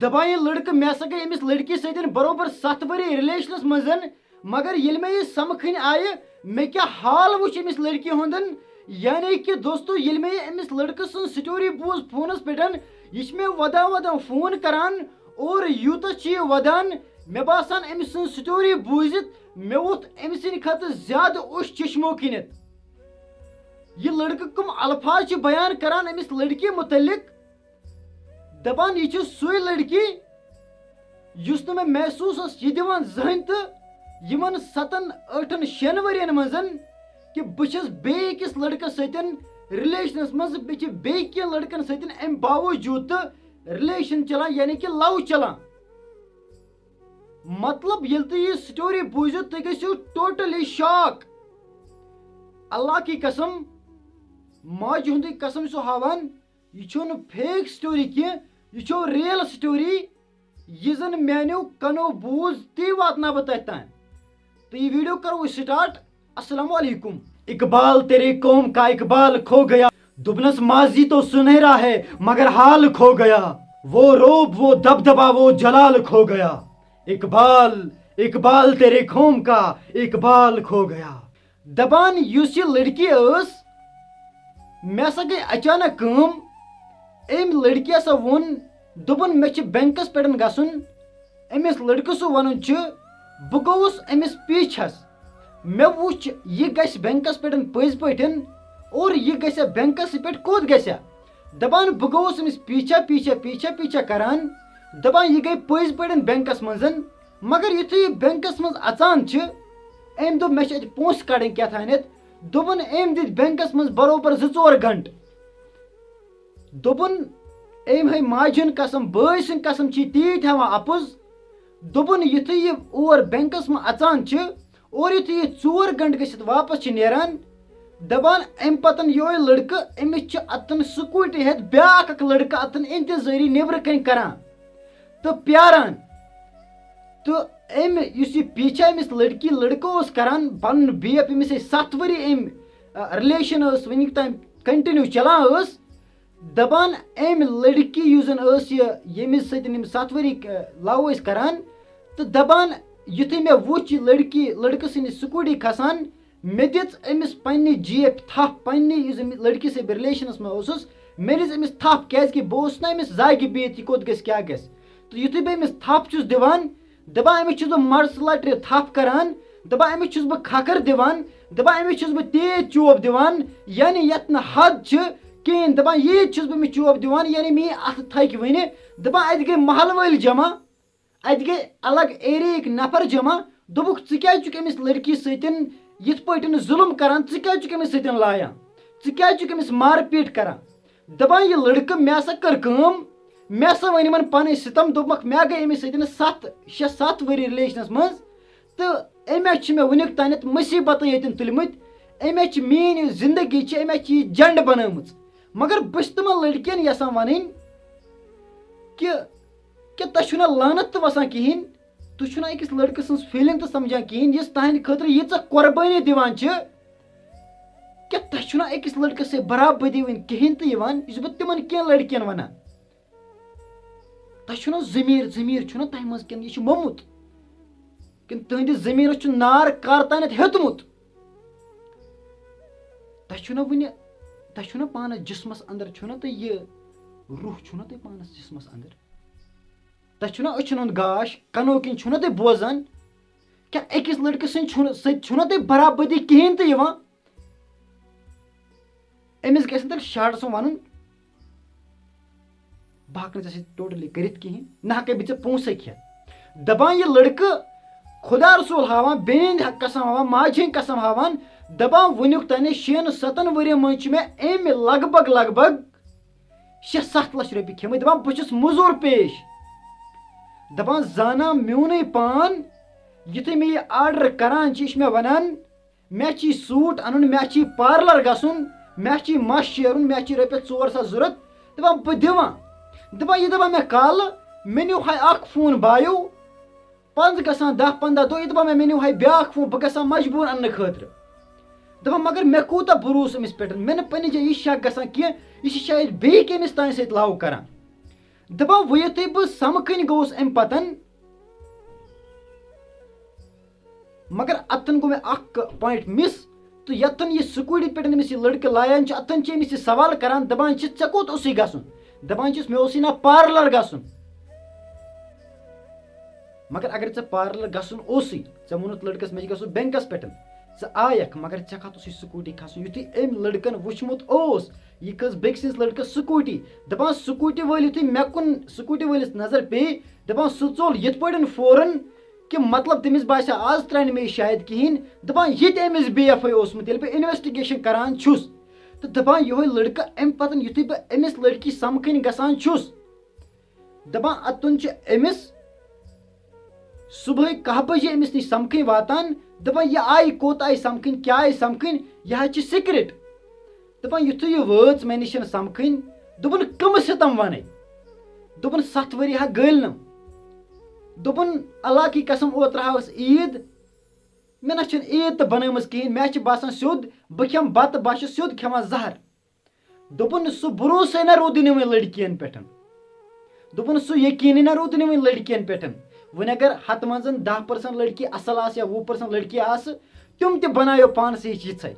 دپان یہ لڑکہ مے ہسا گئی امس لڑکی ستن برابر 7 ؤری رلیشنس مزن مگر یل مے یہ سمکھن آئے مے کیا حال وچ امس لڑکی ہندن یعنی کہ دوستو یل مے امس لڑکہ سن سٹوری بوز فونس پٹن یہ مے ودان فون کران اور یوت ودان مے باسان امس سن سٹوری بوزت مے ووت امس سن خط زیادہ اوش چشمو کنت یہ لڑکہ کم الفاظ بیان کران امس لڑکی متعلق دپان یہ سوی لڑکی یس نہ محسوس یہ دیوان زہن تو یمن 7-8-6 ورین مزن کہ بچس بیکس لڑکس ستن رلیشنس مز بیکی لڑکن ستن ام باوجود تو رلیشن چلان یعنی کہ لو چلان مطلب یل تو یہ سٹوری بوزو تھی گھو ٹوٹلی شاک اللہ کی قسم ماجہ ہند قسم سو ہاوان یہ فیک سٹوری کی یہ ریل سٹوری یہ زن میانو کنو بوز تی واتنا بہ تہ تان تو یہ ویڈیو کرو سٹارٹ. السلام علیکم. اقبال تیرے قوم کا اقبال کھو گیا دبنس ماضی تو سنہرا ہے مگر حال کھو گیا وہ روب وہ دبدبا وہ جلال کھو گیا اقبال تیرے قوم کا اقبال کھو گیا. دپان یس یہ لڑکی اس مے ہسا گئی اچانک کم ام لڑکی ہسا وون دپن مے چھ بینکس پہ گھن امس لڑکہ سو ون بہ گوس امس پیچھس مے وچ یہ گھس بینکس پہ پز پہ اور یہ گھسا بینکس پہ کوت گھسا دپان بہ گوس امس پیچھا کران دپان یہ گئی پز پہ بینکس مزن مگر یتھے یہ بینکس مز اژان ام دپ مے چھ پونس کڑن کیا تھانت دپن ام دت بینکس مز برابر 2-4 گھنٹہ دپن ام ہے ماجن قسم بٲے سن قسم چھ تیت ہاوان اپز دپن یتھے یہ اور بینکس مز اژان اور یتھے یہ 4 گھنٹہ گژھت واپس چھ نیران دپان ام پتن یہ لڑکہ امس چھ اتن سکوٹی ہیت بیاکھ اک لڑکہ اتن انتظاری نیبر کن کران تو پیاران تو ام اس پیچھا امس لڑکہ اس کران پن بی ایف امس 7 ؤری ام رلیشن اس ونک تام کنٹینیو چلان اس دپان ام لڑکی یس زن یمس ستن 7 ؤری لو اس کران تو دپان یتھے مے وچ لڑکہ سن سکوٹی کھسان مے دِژ امس پننہِ جیب تھپ پننہِ یُس لڑکی سے رلیشنس میں اوسُس مے دِژ امس تھپ کیازِ بہٕ اوسُس نا امس زاگہِ بِہِتھ یہِ کوٚت گژھِ کیاہ گژھِ تو یُتھُے بہٕ امس تھپ چھُس دِوان دپان امس چھُس بہٕ مرژٕ لٹرِ تھپ کران دپان امس چھُس بہٕ کھکھر دِوان دپان امس چھُس بہٕ تیز چوب دِوان یعنی یتھ نہٕ حد چھِ کہیٖنۍ دپان ییٖتۍ چھُس بہٕ أمِس چوب دِوان یعنی میٛٲنۍ اتھٕ تھکہِ وٕنہِ دپان اتہِ گٔے محلہٕ وٲلۍ جمع اتہِ گٔے الگ ایریاہٕکۍ نفر جمع دوٚپُکھ ژٕ کیازِ چھُکھ أمِس لڑکی سۭتۍ یِتھ پٲٹھۍ ظُلم کران ژٕ کیازِ چھُکھ أمِس سۭتۍ لایان ژٕ کیازِ چھُکھ أمِس مار پیٖٹ کران دپان یہِ لڑکہٕ مےٚ ہسا کٔر کٲم مےٚ ہسا ؤنۍ یِمن پنٕنۍ ستم دوٚپمکھ مےٚ گٔے أمِس سۭتۍ 6-7 ؤری رلیشنس منٛز تہٕ أمۍ چھِ مےٚ وٕنیُک تانٮ۪تھ مُصیٖبتن ییٚتٮ۪ن تُلمٕتۍ أمۍ چھِ میٛٲنۍ یُس زندگی چھِ أمۍ چھِ یہِ جنڈ بنٲومٕژ مگر بہٕ چھُس تِمن لڑکین یژھان ونٕنۍ کہ تۄہہِ چھُو نہ لعنت تہِ وسان کہیٖنۍ تُہۍ چھُو نہ أکِس لڑکہٕ سٕنٛز فیٖلِنٛگ تہِ سمجھان کہیٖنۍ یُس تہنٛدِ خٲطرٕ ییٖژاہ قۄربٲنی دِوان چھِ کہِ تۄہہِ چھُو نہ أکِس لڑکس سۭتۍ برابٔدی وٕنہِ کہیٖنۍ تہِ یِوان یُس بہٕ تِمن کینٛہہ لڑکین ونان تۄہہِ چھُو نہ ضمیٖر چھُو نہ تۄہہِ منٛز کِنہٕ یہِ چھُ موٚمُت کِنہٕ تُہنٛدِس ضمیٖرس چھُ نار کر تانٮ۪تھ ہیوٚتمُت تۄہہِ چھُو نہ وٕنہِ تۄہہِ چھُو نہ پانس جسمس انٛدر چھُو نہ تۄہہِ یہِ روح چھُو نہ تۄہہِ پانس جسمس انٛدر تۄہہِ چھُو نہ أچھن ہُنٛد گاش کنو کِنۍ چھُو نہ تُہۍ بوزان کیٛاہ أکِس لڑکہٕ سۭتۍ چھُو نہ تۄہہِ برابٔدی کہیٖنۍ تہِ یِوان أمِس گژھِ نہٕ تیٚلہِ شاٹس منٛز ونُن بہٕ ہٮ۪کہٕ نہٕ ژےٚ سۭتۍ ٹوٹلی کٔرِتھ کہیٖنۍ نہ ہٮ۪کے بہٕ ژےٚ پونٛسے کھٮ۪تھ دپان یہِ لڑکہٕ خدا رسول ہاوان بیٚنہِ ہٕنٛدۍ قسم ہاوان ماجہِ ہٕنٛدۍ قسم ہاوان دپان وٕنیُک تانۍ 6-7 ؤرین منٛز چھِ مےٚ أمۍ لگ بگ 6-7 لچھ رۄپیہِ کھیٚمٕتۍ دپان بہٕ چھُس موٚزوٗر پیش دپان زانان میونٕے پان یُتھُے مےٚ یہِ آرڈر کران چھِ یہِ چھِ مےٚ ونان مےٚ چھِ یہِ سوٗٹ انُن مےٚ چھِ یہِ پارلر گژھُن مےٚ چھِ یہِ مش شیرُن مےٚ چھِ رۄپیس 400 ضوٚرتھ دپان بہٕ دِوان دپان یہِ دپان مےٚ کالہٕ مےٚ نیوٗ ہاے اکھ فون بایو پانٛژھ گژھان 10-15 دۄہ یہِ دپان مےٚ نیوٗ ہاے بیاکھ فون بہٕ گژھان مجبوٗر اننہٕ خٲطرٕ دپان مگر مےٚ کوٗتاہ بروسہٕ أمِس پٮ۪ٹھ مےٚ نہٕ پننہِ جایہِ یہِ شک گژھان کینٛہہ یہِ چھِ شاید بیٚیہِ کٔمِس تانۍ سۭتۍ لو کران دپان وۄنۍ یُتھُے بہٕ سمکھٕنۍ گوٚوُس اَمہِ پتن مگر اتن گوٚو مےٚ اکھ پویِنٹ مِس تہٕ یتن یہِ سکوٗٹی پٮ۪ٹھ أمِس یہِ لڑکہٕ لایان چھُ اتن چھِ أمِس یہِ سوال کران دپان چھِ ژےٚ کوٚت اوسُے گژھُن دپان چھُس مےٚ اوسُے نا پارلر گژھُن مگر اگر ژےٚ پارلر گژھُن اوسُے ژےٚ ووٚنُتھ لڑکس مےٚ چھُ گژھُن بینکس پٮ۪ٹھ ژٕ آیکھ مگر ژےٚ کتھ اوسُے سکوٗٹی کھسُن یُتھُے أمۍ لڑکن وٕچھمُت اوس یہِ کھٔژ بیٚکہِ سٕنٛز لڑکس سکوٗٹی دپان سکوٗٹی وٲلۍ یُتھُے مےٚ کُن سکوٗٹی وٲلِس نظر پیٚیہِ دپان سُہ ژوٚل یِتھ پٲٹھۍ فورن کہِ مطلب تٔمِس باسیٛو آز ترٛاے نہٕ مےٚ یہِ شاید کِہیٖنۍ دپان یہِ تہِ أمِس بی ایف آی اوسمُت ییٚلہِ بہٕ اِنویسٹِگیشن کران چھُس تہٕ دپان یِہوے لڑکہٕ اَمہِ پتہٕ یُتھُے بہٕ أمِس لڑکی سمکھٕنۍ گژھان چھُس دپان اتُن چھُ أمِس صبحٲے 11 بجے أمِس نِش سمکھٕنۍ واتان دپان یہِ آیہِ کوٚت آیہِ سمکھٕنۍ کیٛاہ آیہِ سمکھٕنۍ یہِ حظ چھِ سِکرِٹ دپان یُتھُے یہِ وٲژ مےٚ نِش سمکھٕنۍ دوٚپُن کٕمہٕ سِتم وَنَے دوٚپُن 7 ؤری ہا گٔلۍ دوٚپُن اللہ کی قسم اوترٕ ہا ٲس عیٖد مےٚ نہ چھنہٕ عیٖد تہِ بنٲومٕژ کِہیٖنۍ مےٚ چھِ باسان سیوٚد بہٕ کھٮ۪مہٕ بتہٕ بہٕ چھُس سیوٚد کھٮ۪وان زہر دوٚپُن سُہ بروسے نہ روٗدٕے نہٕ وۄنۍ لڑکِین پٮ۪ٹھ دوٚپُن سُہ یقیٖنٕے نہ روٗدٕے نہٕ وۄنۍ لڑکِین پٮ۪ٹھ وۄنۍ اگر 100 منٛز 10% لڑکی اصل آسہِ یا 20% لڑکی آسہٕ تِم تہِ بنایو پانس یِژھے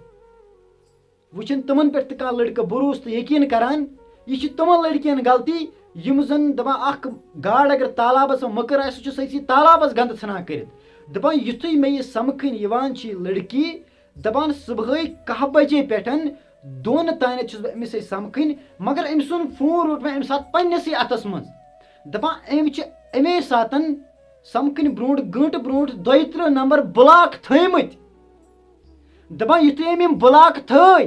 وۄنۍ چھُنہٕ تِمن پٮ۪ٹھ تہِ کانٛہہ لڑکہٕ بروسہٕ تہٕ یقیٖن کران یہِ چھِ تِمن لڑکِین غلطی یِم زن دپان اکھ گاڈ اگر تالابس منٛز مٔکٕر آسہِ سُہ چھُ سٲرسٕے تالابس گنٛدٕ ژھٕنان کٔرِتھ دپان یُتھُے مےٚ یہِ سمکھٕنۍ یِوان چھِ یہِ لڑکی دپان صبحٲے 11 بجے پٮ۪ٹھ 2 تانٮ۪تھ چھُس بہٕ أمِس سۭتۍ سمکھٕنۍ مگر أمۍ سُنٛد فون روٚٹ مےٚ اَمہِ ساتہٕ پننِسٕے اتھس منٛز دپان أمۍ چھِ اَمے ساتن سمکھٕنۍ برونٛٹھ گٲنٛٹہٕ برونٛٹھ 32 نمبر بلاک تھٲیمٕتۍ دپان یُتھُے أمۍ یِم بلاک تھٲے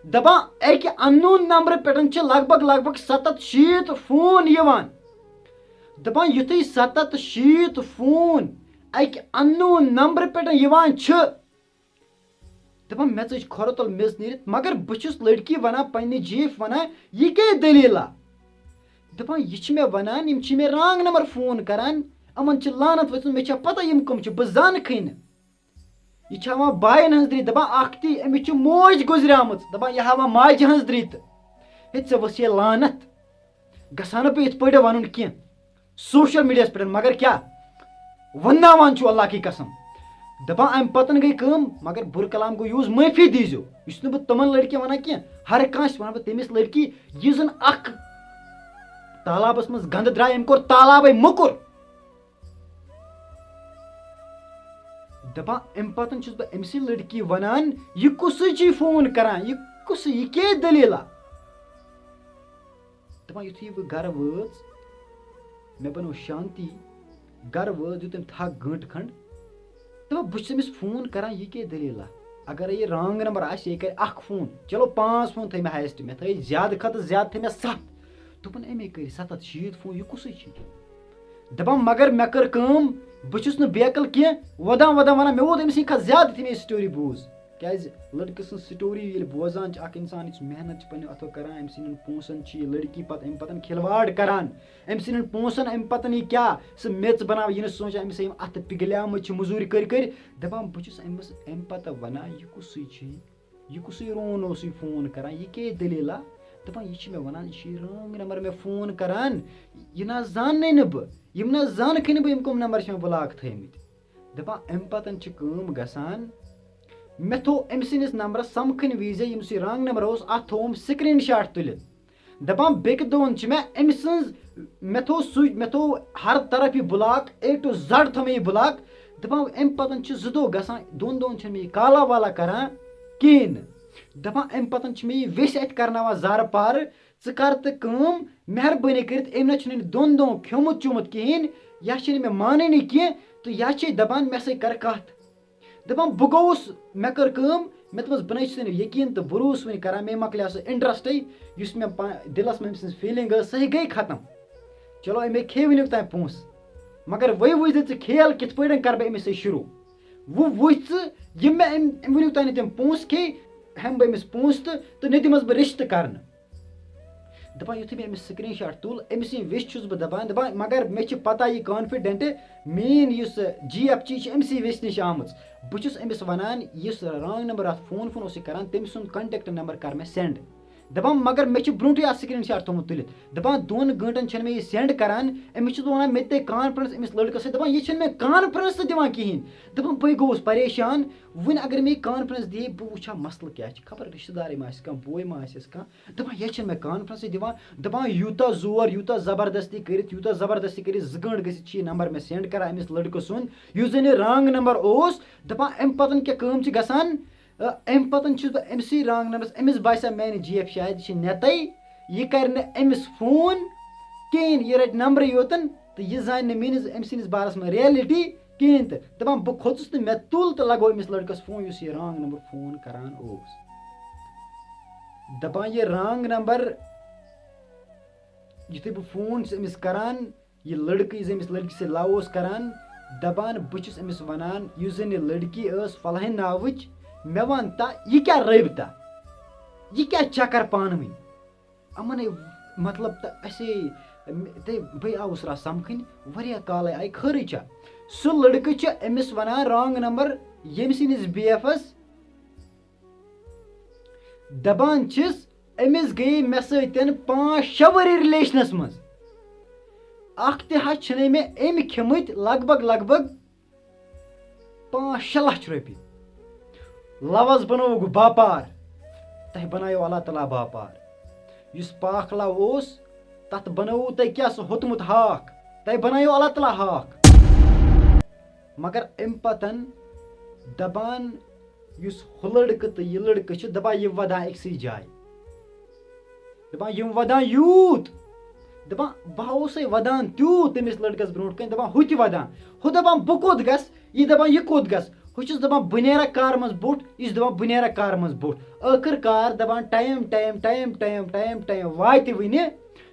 دپان اَکہِ اَننون نمبرٕ پٮ۪ٹھ چھِ لگ بگ 700-800 فون یِوان دپان یُتھُے 700-800 فون اَکہِ اَننون نمبرٕ پٮ۪ٹھ یِوان چھِ دپان مےٚ ژٔج کھۄرٕ تل میٚژ نیٖرِتھ مگر بہٕ چھُس لڑکی ونان پننہِ جیٖف ونان یہِ کیٛاہ دٔلیٖلا دپان یہِ چھِ مےٚ ونان یِم چھِ مےٚ رانٛگ نمبر فون کران یِمن چھِ لعنت ؤژھمٕژ مےٚ چھےٚ پتہ یِم کٕم چھِ بہٕ زانکھٕے نہٕ یہِ چھِ ہاوان باین ہٕنٛز دٔری دپان اکھ تی أمِس چھِ موج گُزریمٕژ دپان یہِ ہاوان ماجہِ ہٕنٛز دٔری تہٕ ہے ژےٚ ؤژھ ہے لعنت گژھان نہٕ بہٕ یِتھ پٲٹھۍ وَنُن کینٛہہ سوشل میٖڈیاہس پٮ۪ٹھ مگر کیٛاہ ونناوان چھُ اللہ کی قسم دپان اَمہِ پتن گٔے کٲم مگر بُرٕ کلام گوٚو یوٗز معٲفی دیٖزیو یہِ چھُس نہٕ بہٕ تِمن لڑکین ونان کینٛہہ ہر کانٛہہ چھُس ونان بہٕ تٔمِس لڑکی یُس زن اکھ تالابس منٛز گنٛدٕ درٛاے أمۍ کوٚر تالابے موٚکُر دپان اَمہِ پتن چھُس بہٕ أمسٕے لڑکی ونان یہِ کُسٕے چھُے فون کران یہِ کُسٕے یہِ کیٛاہ دٔلیٖلا دپان یُتھُے بہٕ گرٕ وٲژ مےٚ بنٲو شانتی گرٕ وٲژ دیُت أمۍ تھکھ گٲنٛٹہٕ کھنٛڈ دپان بہٕ چھُس أمِس فون کران یہِ کیٛاہ دٔلیٖلا اگرے یہِ رانٛگ نمبر آسہِ یہِ کرِ اکھ فون چلو 5 فون تھٲے مےٚ ہایسٹ مےٚ تھٲے زیادٕ کھۄتہٕ زیادٕ تھٲے مےٚ 7 دوٚپُن اَمے کٔرۍ 700-800 فون یہِ کُسٕے چھُ دپان مگر مےٚ کٔر کٲم بہٕ چھُس نہٕ بیکل کینٛہہ وۄدان ونان مےٚ ووت أمۍ سٕنٛدِ کھۄتہٕ زیادٕ یُتھُے مےٚ یہِ سٹوری بوٗز کیٛازِ لڑکہٕ سٕنٛز سٹوری ییٚلہِ بوزان چھِ اکھ اِنسان یُس محنت چھِ پننٮ۪و اَتھو کران أمۍ سٕنٛدٮ۪ن پونٛسن چھِ یہِ لڑکی پتہٕ اَمہِ پتن کھلواڑ کران أمۍ سٕنٛدٮ۪ن پونٛسن اَمہِ پتن یہِ کیٛاہ سُہ میٚژ بناوان یہِ نہٕ سونٛچان أمِس یِم اَتھٕ پِگلیمٕتۍ چھِ موٚزوٗرۍ کٔرۍ دپان بہٕ چھُس أمِس اَمہِ پتہٕ ونان یہِ کُسٕے چھُے یہِ کُسٕے رون اوسُے فون کران یہِ کیٛاہ دٔلیٖلا دپان یہِ چھِ مےٚ ونان یہِ چھُے رانٛگ نمبر مےٚ فون کران یہِ نہ زاننٕے نہٕ بہٕ یِم نہ زانکھٕے نہٕ بہٕ یِم کٕم نمبر چھِ مےٚ بلاک تھٲیمٕتۍ دپان اَمہِ پتن چھِ کٲم گژھان مےٚ تھوٚو أمۍ سٕنٛدِس نمبرس سمکھٕنۍ وِزِ ییٚمِس یہِ رانٛگ نمبر اوس اتھ تھوٚوُم سکریٖن شاٹ تُلِتھ دپان بیٚکہِ دۄہن چھِ مےٚ أمۍ سٕنٛز مےٚ تھوٚو ہر طرف یہِ بلاک A to Z تھوٚو مےٚ یہِ بلاک دپان اَمہِ پتن چھِ 2 دۄہ گژھان 2 دۄہن چھنہٕ مےٚ یہِ کالا والا کران کِہیٖنۍ نہٕ دپان اَمہِ پتن چھِ مےٚ یہِ ویٚسہِ اَتھِ کرناوان زارٕ پارٕ ژٕ کر تہٕ کٲم مہربٲنی کٔرِتھ أمۍ نہ چھُنہٕ 2 دۄہن کھیوٚمُت چوٚمُت کِہیٖنۍ یا چھِنہٕ مےٚ مانٲنی کینٛہہ تہٕ یا چھے دپان مےٚ سۭتۍ کر کتھ دپان بہٕ گوٚوُس مےٚ کٔر کٲم مےٚ دوٚپمَس بہٕ نَے چھُس نہٕ یقیٖن تہٕ بروسہٕ وۄنۍ کران مےٚ مۄکلیو سُہ اِنٹرسٹے یُس مےٚ دِلس منٛز أمۍ سٕنٛز فیٖلِنٛگ ٲس سۄے گٔے ختم چلو أمۍ کھے وٕنیُک تام پونٛسہٕ مگر وۄنۍ وٕچھ ژٕ کھیل کِتھ پٲٹھۍ کرٕ بہٕ أمِس سۭتۍ شروٗع وۄنۍ وٕچھ ژٕ یِم مےٚ أمۍ وٕنیُک تام تِم پونٛسہٕ کھے ہٮ۪مہٕ بہٕ أمِس پونٛسہٕ تہٕ نہ دِمس بہٕ رِشتہٕ کرنہٕ دپان یُتھُے مےٚ أمِس سکریٖن شاٹ تُل أمۍ سٕنٛدۍ ویٚسہِ چھُس بہٕ دپان مگر مےٚ چھِ پتہ یہِ کانفِڈنٹ میٲنۍ یُس GF چھِ أمسٕے ویٚسہِ نِش آمٕژ بہٕ چھُس أمِس ونان یُس رانٛگ نمبر اتھ فون اوس یہِ کران تٔمۍ سُنٛد کنٹیکٹ نمبر کر مےٚ سینڈ دپان مگر مےٚ چھُ برونٛٹھٕے اَتھ سِکریٖن شاٹ تھوٚمُت تُلِتھ دپان 2 گٲنٛٹَن چھَنہٕ مےٚ یہِ سٮ۪نٛڈ کَران أمِس چھُس بہٕ وَنان مےٚ تہِ کانفرنس أمِس لٔڑکَس سۭتۍ دَپان یہِ چھُنہٕ مےٚ کانفرنس تہِ دِوان کِہیٖنۍ دَپان بٕے گوٚوُس پریشان وٕنہِ اگر مےٚ یہِ کانفرنس دِیہِ بہٕ وٕچھِ ہا مسلہٕ کیٛاہ چھِ خبر رِشتہٕ دارٕے ما آسہِ کانٛہہ بوے ما آسٮ۪س کانٛہہ دَپان یہِ چھِنہٕ مےٚ کانفرنسٕے دِوان دَپان یوٗتاہ زور یوٗتاہ زبردستی کٔرِتھ 2 گٲنٛٹہٕ گٔژھِتھ چھِ یہِ نمبر مےٚ سٮ۪نٛڈ کَران أمِس لٔڑکہٕ سُنٛد یُس زَن یہِ رانٛگ نمبر اوس دَپان اَمہِ پَتہٕ کیٛاہ کٲم چھِ گژھان اَمہِ پَتہٕ چھُس بہٕ أمسٕے رانٛگ نمبرَس أمِس باسیٛو میٛانہِ جی شاید یہِ چھِ نٮ۪تَے یہِ کَرِ نہٕ أمِس فون کِہیٖنۍ یہِ رَٹہِ نمبرٕے یوتَن تہٕ یہِ زانہِ نہٕ میٛٲنِس أمۍ سٕنٛدِس بارَس منٛز رِیَلٹی کِہیٖنۍ تہٕ دَپان بہٕ کھوٚژُس تہٕ مےٚ تُل تہٕ لگوو أمِس لٔڑکَس فون یُس یہِ رانٛگ نمبر فون کَران اوس دَپان یہِ رانٛگ نمبر یُتھُے بہٕ فون چھُس أمِس کَران یہِ لٔڑکہٕ یُس أمِس لٔڑکی سۭتۍ لَو اوس کَران دَپان بہٕ چھُس أمِس وَنان یُس زَن یہِ لٔڑکی ٲس فَلٲنۍ ناوٕچ مےٚ وَن تا یہِ کیٛاہ رٲبطہ یہِ کیٛاہ چَکر پانہٕ ؤنۍ یِمَنَے مطلب تہٕ اَسے تہٕ بٔے آوُس را سَمکھٕنۍ واریاہ کالَے آیہِ خٲرٕے چھا سُہ لٔڑکہٕ چھُ أمِس وَنان رانٛگ نمبر ییٚمہِ سٕنٛدِس بی ایفَس دَپان چھِس أمِس گٔیے مےٚ سۭتۍ 5-6 ؤری رِلیشنَس منٛز اَکھ تہِ حظ چھِنَے مےٚ أمۍ کھیٚمٕتۍ لگ بگ 5-6 لَچھ رۄپیہِ لَوَس بَنووُکھ باپار تۄہہِ بَنایو اللہ تعالیٰ باپار یُس پاکھ لَو اوس تَتھ بَنووُ تۄہہِ کیٛاہ سُہ ہوٚتمُت ہاکھ تۄہہِ بَنایو اللہ تعالیٰ ہاکھ مگر اَمہِ پَتَن دَپان یُس ہُہ لٔڑکہٕ تہٕ یہِ لٔڑکہٕ چھِ دَپان یِم وَدان أکسٕے جایہِ دَپان یِم وَدان یوٗت دَپان بہٕ اوسَے وَدان تیوٗت تٔمِس لٔڑکَس برونٛٹھ کَنۍ دَپان ہُہ تہِ وَدان ہُہ دَپان بہٕ کوٚت گژھٕ یہِ دَپان یہِ کوٚت گژھٕ ہُہ چھُس دَپان بہٕ نیرا کارٕ منٛز بوٚٹھ یہِ چھُس دَپان بہٕ نیرا کارٕ منٛز بوٚٹھ ٲخٕر کار دَپان ٹایم واتہِ وٕنہِ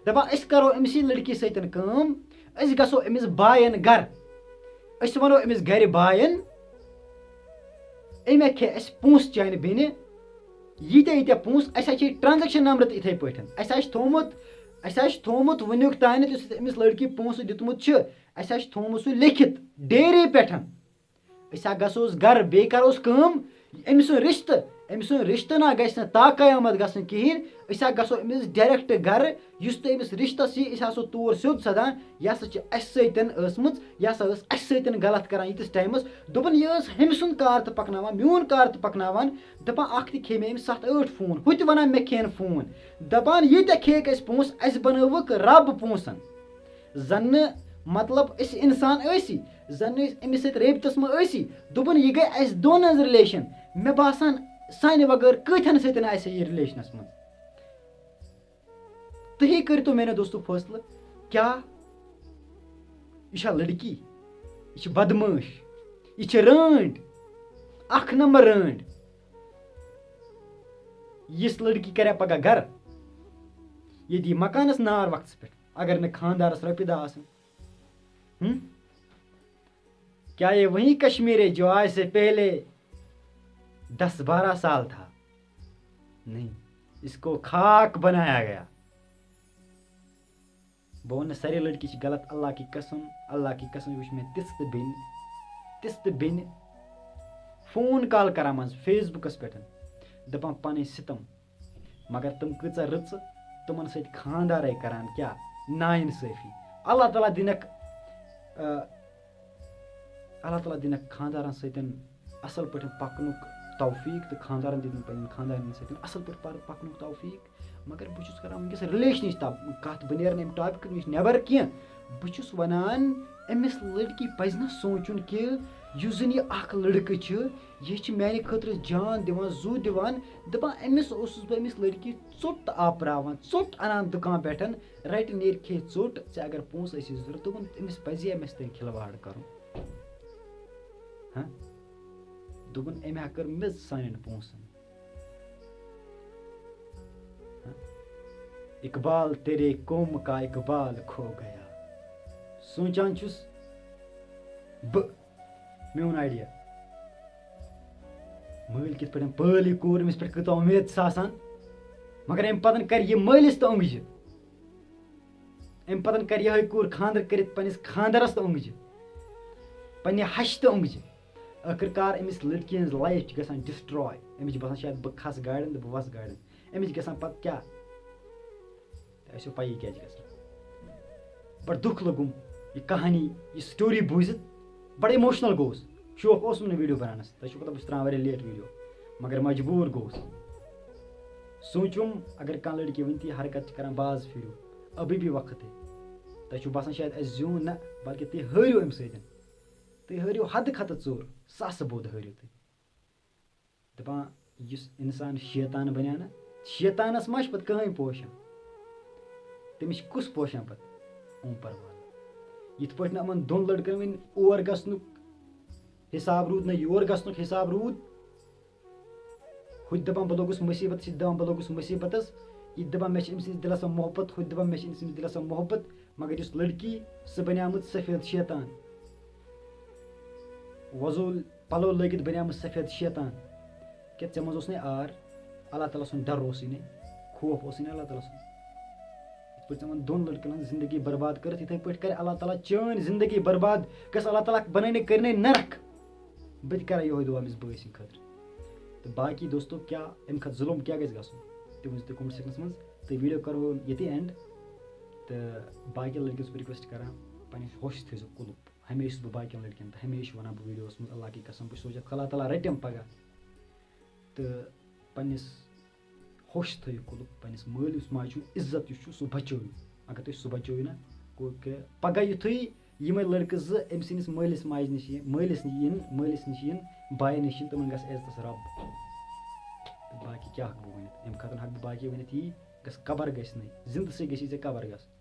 دَپان أسۍ کَرو أمسٕے لٔڑکی سۭتۍ کٲم أسۍ گژھو أمِس باین گَرٕ أسۍ وَنو أمِس گَرِ باین أمۍ کھے اَسہِ پونٛسہٕ چانہِ بیٚنہِ ییٖتیٛاہ پونٛسہٕ اَسہِ حظ چھِ ٹرٛانزیکشَن نمبر تہِ یِتھَے پٲٹھۍ اَسہِ حظ چھِ تھوٚمُت وٕنیُک تانٮ۪تھ یُس أمِس لٔڑکی پونٛسہٕ دیُتمُت چھُ اَسہِ حظ چھِ تھوٚمُت سُہ لیکھِتھ ڈیری پٮ۪ٹھ أسۍ ہا گژھوس گَرٕ بیٚیہِ کَروس کٲم أمۍ سُنٛد رِشتہٕ نہ گژھِ نہٕ تا قیامت گژھُن کِہیٖنۍ أسۍ ہا گژھو أمِس ڈایریکٹ گَرٕ یُس تہٕ أمِس رِشتَس یی أسۍ آسو تور سیوٚد سَدان یہِ ہسا چھِ اَسہِ سۭتۍ ٲسمٕژ یہِ ہسا ٲس اَسہِ سۭتۍ غلط کَران ییٖتِس ٹایمَس دوٚپُن یہِ ٲس ہُمہِ سُنٛد کار تہٕ پَکناوان میون کار تہٕ پَکناوان دَپان اَکھ تہِ کھے مےٚ أمۍ 7-8 فون ہُہ تہِ وَنان مےٚ کھیٚیَن فون دَپان ییٖتیٛاہ کھیٚیِکھ اَسہِ پونٛسہٕ اَسہِ بَنٲوٕکھ رَب پونٛسَن زَن نہٕ مطلب أسۍ اِنسان ٲسی زَن نہٕ أسۍ أمِس سۭتۍ رٲبطَس منٛز ٲسی دوٚپُن یہِ گٔے اَسہِ دۄن ہٕنٛز رِلیشَن مےٚ باسان سانہِ بغٲر کۭتِہَن سۭتۍ آسہِ یہِ رِلیشنَس منٛز تُہی کٔرۍتو میانیو دوستو فٲصلہٕ کیٛاہ یہِ چھا لٔڑکی یہِ چھِ بدمٲش یہِ چھِ رٲنٛڈ 1 نمبر رٲنٛڈ یِژھ لٔڑکی کَریا پَگاہ گَرٕ یہِ دِیہِ مکانَس نار وقتَس پٮ۪ٹھ اگر نہٕ خانٛدارَس رۄپیہِ دَہ آسَن کیا یہ وہی کشمیر ہے جو آج سے پہلے 10-12 سال تھا نہیں اس کو خاک بنایا گیا بہٕ وَنہٕ سارے لٔڑکی چھِ غلط اللہ کی قسم وٕچھ مےٚ تِژھ تہٕ بیٚنہِ فون کال کَران منٛزٕ فیس بُکَس پٮ۪ٹھ دَپان پَنٕنۍ سِتَم مگر تِم کۭژاہ رٕژٕ تِمَن سۭتۍ خانٛدارَے کَران کیٛاہ نا اِنصٲفی اللہ تعالیٰ دِنَکھ خانٛدارَن سۭتۍ اَصٕل پٲٹھۍ پَکنُک توفیٖق تہٕ خانٛدارَن دِنَکھ پنٛنٮ۪ن خانٛدارٮ۪ن سۭتۍ اَصٕل پٲٹھۍ پَکنُک توفیٖق مگر بہٕ چھُس کَران وٕنکٮ۪س رِلیشنٕچ کَتھ بہٕ نیرٕ نہٕ اَمہِ ٹاپِک نِش نٮ۪بر کینٛہہ بہٕ چھُس وَنان أمِس لٔڑکی پَزِ نہ سونٛچُن کہِ یُس زَن یہِ اَکھ لٔڑکہٕ چھِ یہِ چھِ میٛانہِ خٲطرٕ جان دِوان زُو دِوان دَپان أمِس اوسُس بہٕ أمِس لٔڑکی ژوٚٹ آپراوان ژوٚٹ اَنان دُکان پٮ۪ٹھ رَٹہِ نیرِ کھے ژوٚٹ ژےٚ اگر پونٛسہٕ ٲسی ضوٚرَتھ دوٚپُن أمِس پَزِ ہا مےٚ سۭتۍ کھِلواڑ کَرُن دوٚپُن أمۍ ہا کٔر میٚژ سانٮ۪ن پونٛسَن اقبال تیرے قوم کا اقبال کھو گیا سونٛچان چھُس بہٕ میون آیڈیا مٲلۍ کِتھ پٲٹھۍ پٲلۍ یہِ کوٗر أمِس پٮ۪ٹھ کۭژاہ اُمید چھِ آسان مگر اَمہِ پَتہٕ کَرِ یہِ مٲلِس تہٕ اوٚنٛگجہِ اَمہِ پَتہٕ کَرِ یِہوٚے کوٗر خانٛدر کٔرِتھ پنٛنِس خانٛدارَس تہٕ اوٚنٛگجہِ پنٛنہِ ہَشہِ تہٕ اوٚنٛگجہِ ٲخٕر کار أمِس لٔڑکی ہٕنٛز لایف چھِ گژھان ڈِسٹرٛاے أمِس چھِ باسان شاید بہٕ کھَسہٕ گاڑٮ۪ن تہٕ بہٕ وَسہٕ گاڑٮ۪ن أمِس گژھان پَتہٕ کیٛاہ تۄہہِ آسیو پَیی کیٛاہ چھِ گژھان. بَڑٕ دُکھ لوٚگُم یہِ کہانی یہِ سٹوری بوٗزِتھ بَڑٕ اِموشنَل گوٚوُس. شوق اوسُم نہٕ ویٖڈیو بَناونَس, تۄہہِ چھُو پَتہ بہٕ چھُس ترٛاوان واریاہ لیٹ ویٖڈیو, مگر مجبوٗر گوٚوُس. سوٗنٛچُم اگر کانٛہہ لٔڑکی وٕنہِ تہِ یہِ حرکت چھِ کَران باز پھِرِو, ابھی بھی وقت ہے. تۄہہِ چھُو باسان شاید اَسہِ زیوٗن نہ بلکہِ تُہۍ ہٲرِو اَمہِ سۭتۍ, تُہۍ ہٲرِو حدٕ کھۄتہٕ ژوٚر, ساسہٕ بوٚد ہٲرِو تُہۍ. دَپان یُس اِنسان شیطان بَنیو نہ, شیطانَس ما چھِ پَتہٕ کٕہٕنۍ پوشان, تٔمِس چھِ کُس پوشان پَتہٕ اوٗپر وول. یِتھ پٲٹھۍ نہٕ یِمَن دۄن لٔڑکَن وۄنۍ اور گژھنُک حِساب روٗد نہ یور گژھنُک حِساب روٗد, ہُہ تہِ دَپان بہٕ لوٚگُس مُصیٖبتَس, یہِ تہِ دَپان بہٕ لوٚگُس مُصیٖبتَس, یہِ تہِ دَپان مےٚ چھِ أمۍ سٕنٛدِس دِلَس منٛز محبت, ہُہ تہِ دَپان مےٚ چھِ أمۍ سٕنٛدِس دِلَس منٛز محبت, مگر یُس لٔڑکی سُہ بَنیٛامٕژ سفید شیطان, وۄزُل پَلو لٲگِتھ بَنیٛامٕژ سفید شیطان. کیٛاہ ژےٚ منٛز اوس نَے آر, اللہ تعالیٰ سُنٛد ڈَر اوسُے نَے, خوف اوسُے نہٕ اللہ تعالیٰ سُنٛد. یِتھ پٲٹھۍ ژٕ یِمَن دۄن لٔڑکَن ہٕنٛز زندگی برباد کٔرٕتھ, یِتھَے پٲٹھۍ کَرِ اللہ تعالیٰ چٲنۍ زندگی برباد. گژھ اللہ تعالیٰ بَنٲینَے کٔرنَے نرک. بہٕ تہِ کَرٕ یِہوے دُعا أمِس بٲے سٕنٛدِ خٲطرٕ. تہٕ باقٕے دوستو کیٛاہ اَمہِ کھۄتہٕ ظُلم کیٛاہ گژھِ گژھُن تہِ ؤنۍزیو تُہۍ کومنٹ سٮ۪کشَنَس منٛز. تہٕ ویٖڈیو کَرو ییٚتی اینٛڈ. تہٕ باقٕیَن لٔڑکِیَن چھُس بہٕ رِکوٮ۪سٹ کَران پنٛنِس ہوشَس تھٲیزیو کُلُپ. ہمیشہِ چھُس بہٕ باقٕیَن لٔڑکِیَن تہٕ ہمیشہِ وَنان بہٕ ویٖڈیوَس منٛز اللہ کی قسم, بہٕ چھُس سونٛچان اللہ تعالیٰ رَٹٮ۪م پَگاہ. تہٕ پنٛنِس ہوشَس تھٲیِو کُلُپ, پنٛنِس مٲلِس ماجہِ ہُنٛد عزت یُس چھُ سُہ بَچٲیِو. اگر تُہۍ سُہ بَچٲیِو نہ گوٚو کہِ پَگاہ یُتھُے یِمَے لٔڑکہٕ زٕ أمۍ سٕنٛدِس مٲلِس ماجہِ نِش یِن, مٲلِس نِش یِن, بایَن نِش یِن, تِمَن گژھِ عزتَس رَب. تہٕ باقٕے کیٛاہ ہٮ۪کہٕ بہٕ ؤنِتھ, اَمہِ خٲطرٕ ہٮ۪کہٕ بہٕ باقٕے ؤنِتھ یی گژھ قبر گژھِ نہٕ, زِندٕ سٕے گژھی ژےٚ قبر گژھُن.